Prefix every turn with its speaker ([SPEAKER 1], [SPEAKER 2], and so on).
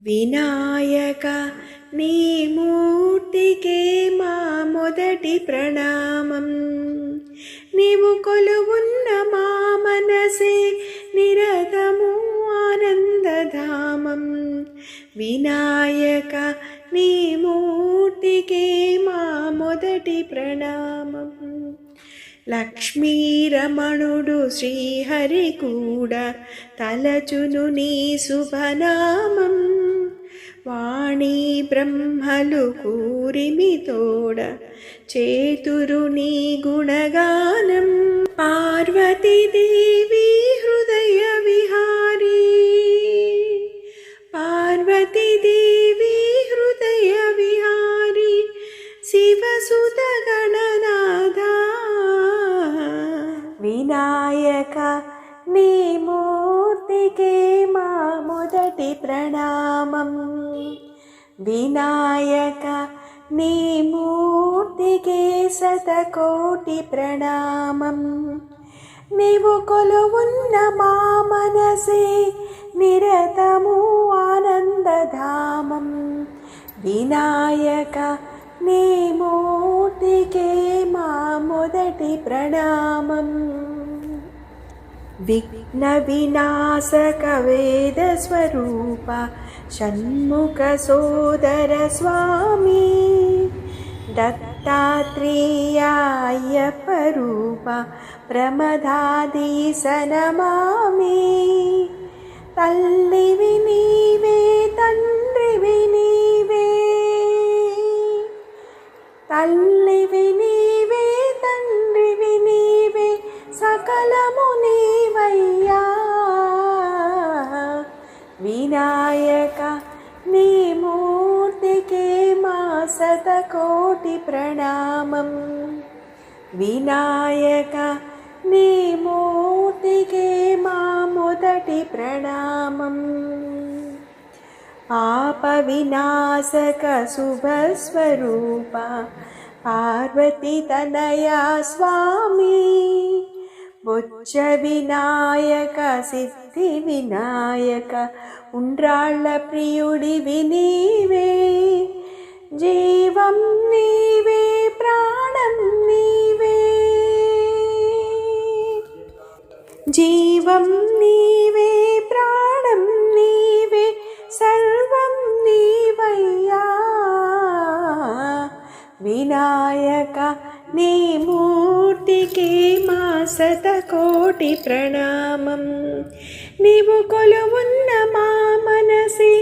[SPEAKER 1] వినాయక నీ మూర్తికే మా మొదటి ప్రణామం. నీవు కొలువున్న మా మనసే నిరతము ఆనందధామం. వినాయక నీ మూర్తికే మా మొదటి ప్రణామం. లక్ష్మీరమణుడు శ్రీహరి కూడా తలచును నీ శుభనామం. వాణీ బ్రహ్మలు కూరిమి తోడ చేతురు నీ గుణగానం. పార్వతీదేవి హృదయ విహారీ, పార్వతీదేవి హృదయ విహారీ, శివసుత గణనాథ. వినాయక నీ మూర్తికే మా మొదటి ప్రణామం. వినాయక నీ మూర్తికే శతకోటి ప్రణామం. నీవు కొలువున్న మా మనసే నిరతము ఆనందధామం. వినాయక నీ మూర్తికే మా మొదటి ప్రణామం. విఘ్న వినాశక వేద స్వరూప షణ్ముఖ సోదర స్వామి. దత్తాత్రేయాయ్యప్ప రూప ప్రమదాదీసనమామి. తల్లివి నీవే తండ్రివి నీవే, తల్లివి నీవే తండ్రివి నీవే, సకలము నీవయ్యా. వినాయక నీ మూర్తికే మా శతకోటి ప్రణామం. వినాయక నీ మూర్తికే మా మొదటి ప్రణామం. పాప వినాశక శుభస్వరూప పార్వతీ తనయా స్వామి. బొచ్చ వినాయక సిద్ధి వినాయక ఉండ్రాళ్ళ ప్రియుడివి నీవే. జీవం నీవే ప్రాణం నీవే, జీవం నీవే ప్రాణం నీవే, సర్వం నీవయ్యా. వినాయక నీ మూర్తికే మా శతకోటి ప్రణామం. నీవు కొలువున్న మా మనసే